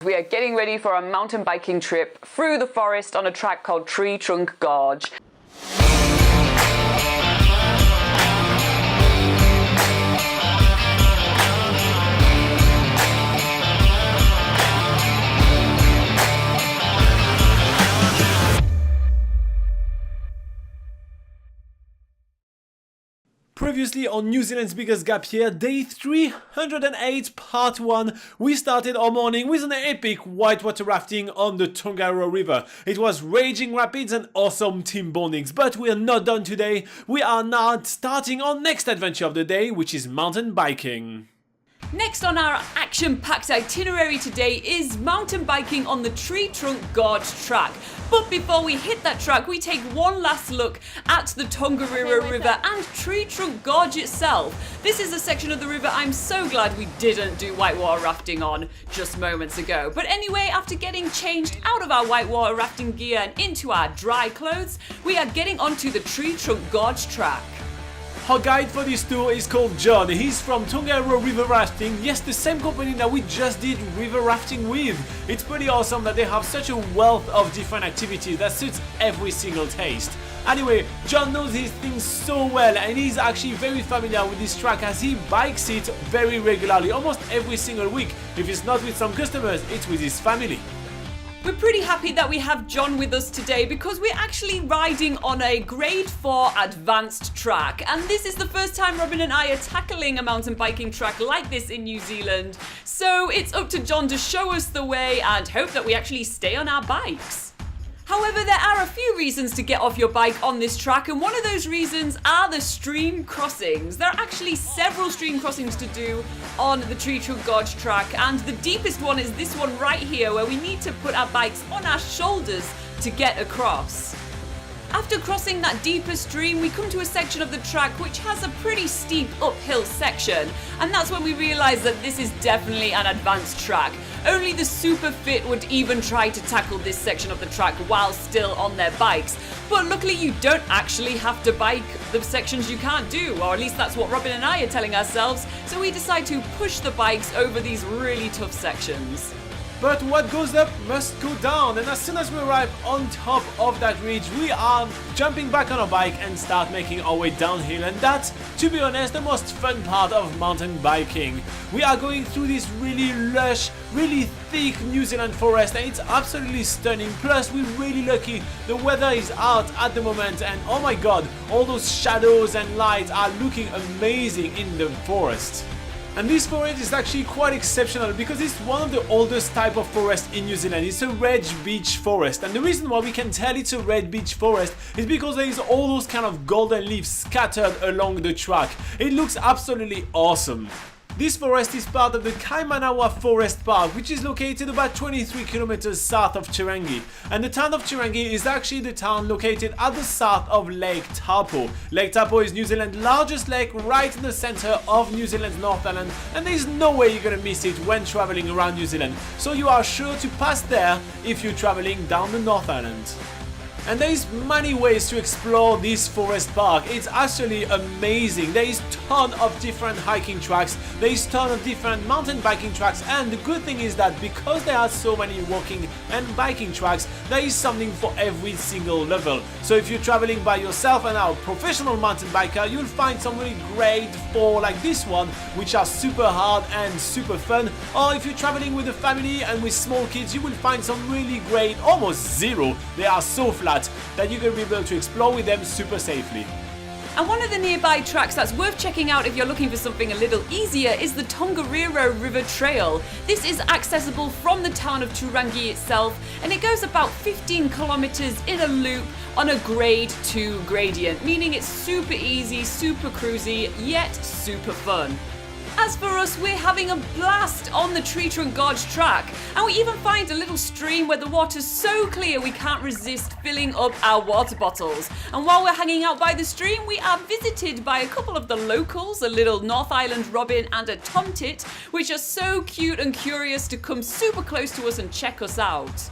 We are getting ready for a mountain biking trip through the forest on a track called Tree Trunk Gorge. Previously on New Zealand's biggest gap year, day 308, part 1, we started our morning with an epic whitewater rafting on the Tongariro River. It was raging rapids and awesome team bondings, but we are not done today. We are now starting our next adventure of the day, which is mountain biking. Next on our action-packed itinerary today is mountain biking on the Tree Trunk Gorge Track. But before we hit that track, we take one last look at the Tongariro River and Tree Trunk Gorge itself. This is a section of the river I'm so glad we didn't do whitewater rafting on just moments ago. But anyway, after getting changed out of our whitewater rafting gear and into our dry clothes, we are getting onto the Tree Trunk Gorge Track. Our guide for this tour is called John. He's from Tongariro River Rafting. Yes, the same company that we just did river rafting with. It's pretty awesome that they have such a wealth of different activities that suits every single taste. Anyway, John knows his things so well and he's actually very familiar with this track as he bikes it very regularly, almost every single week. If it's not with some customers, it's with his family. We're pretty happy that we have John with us today because we're actually riding on a grade 4 advanced track, and this is the first time Robin and I are tackling a mountain biking track like this in New Zealand. So it's up to John to show us the way and hope that we actually stay on our bikes. However, there are a few reasons to get off your bike on this track, and one of those reasons are the stream crossings. There are actually several stream crossings to do on the Tree Trunk Gorge track, and the deepest one is this one right here where we need to put our bikes on our shoulders to get across. After crossing that deeper stream, we come to a section of the track which has a pretty steep uphill section, and that's when we realise that this is definitely an advanced track. Only the super fit would even try to tackle this section of the track while still on their bikes. But luckily you don't actually have to bike the sections you can't do, or at least that's what Robin and I are telling ourselves, so we decide to push the bikes over these really tough sections. But what goes up must go down, and as soon as we arrive on top of that ridge, we are jumping back on our bike and start making our way downhill, and that's, to be honest, the most fun part of mountain biking. We are going through this really lush, really thick New Zealand forest, and it's absolutely stunning. Plus, we're really lucky, the weather is out at the moment, and oh my god, all those shadows and lights are looking amazing in the forest. And this forest is actually quite exceptional because it's one of the oldest type of forest in New Zealand. It's a red beech forest, and the reason why we can tell it's a red beech forest is because there is all those kind of golden leaves scattered along the track. It looks absolutely awesome. This forest is part of the Kaimanawa Forest Park, which is located about 23 kilometers south of Turangi. And the town of Turangi is actually the town located at the south of Lake Taupo. Lake Taupo is New Zealand's largest lake, right in the center of New Zealand's North Island, and there is no way you're gonna miss it when traveling around New Zealand. So you are sure to pass there if you're traveling down the North Island. And there is many ways to explore this forest park. It's actually amazing. There is ton of different hiking tracks, there is ton of different mountain biking tracks, and the good thing is that because there are so many walking and biking tracks, there is something for every single level. So if you're traveling by yourself and are a professional mountain biker, you'll find some really grade 4 like this one, which are super hard and super fun. Or if you're traveling with a family and with small kids, you will find some really great, almost 0. They are so flat that you're going to be able to explore with them super safely. And one of the nearby tracks that's worth checking out if you're looking for something a little easier is the Tongariro River Trail. This is accessible from the town of Turangi itself, and it goes about 15 kilometers in a loop on a grade 2 gradient, meaning it's super easy, super cruisy, yet super fun. As for us, we're having a blast on the Tree Trunk Gorge track, and we even find a little stream where the water's so clear we can't resist filling up our water bottles. And while we're hanging out by the stream, we are visited by a couple of the locals, a little North Island robin and a tomtit, which are so cute and curious to come super close to us and check us out.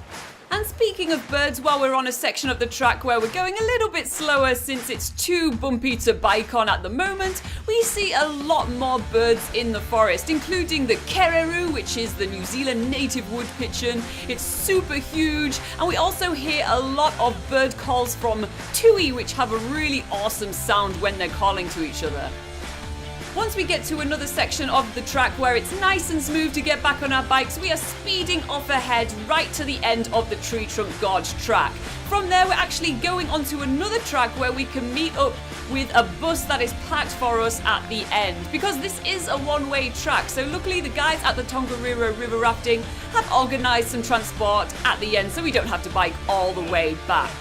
And speaking of birds, while we're on a section of the track where we're going a little bit slower since it's too bumpy to bike on at the moment, we see a lot more birds in the forest, including the kereroo, which is the New Zealand native wood pigeon. It's super huge, and we also hear a lot of bird calls from tui, which have a really awesome sound when they're calling to each other. Once we get to another section of the track where it's nice and smooth to get back on our bikes, we are speeding off ahead right to the end of the Tree Trunk Gorge Track. From there, we're actually going onto another track where we can meet up with a bus that is packed for us at the end, because this is a one-way track. So luckily the guys at the Tongariro River Rafting have organised some transport at the end, so we don't have to bike all the way back.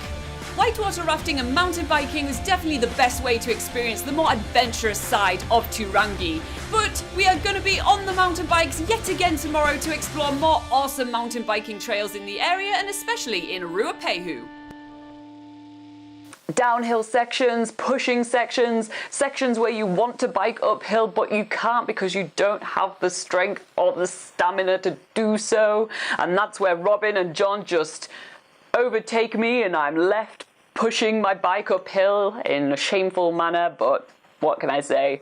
Whitewater rafting and mountain biking is definitely the best way to experience the more adventurous side of Turangi. But we are going to be on the mountain bikes yet again tomorrow to explore more awesome mountain biking trails in the area, and especially in Ruapehu. Downhill sections, pushing sections, sections where you want to bike uphill but you can't because you don't have the strength or the stamina to do so. And that's where Robin and John just overtake me and I'm left pushing my bike uphill in a shameful manner, but what can I say?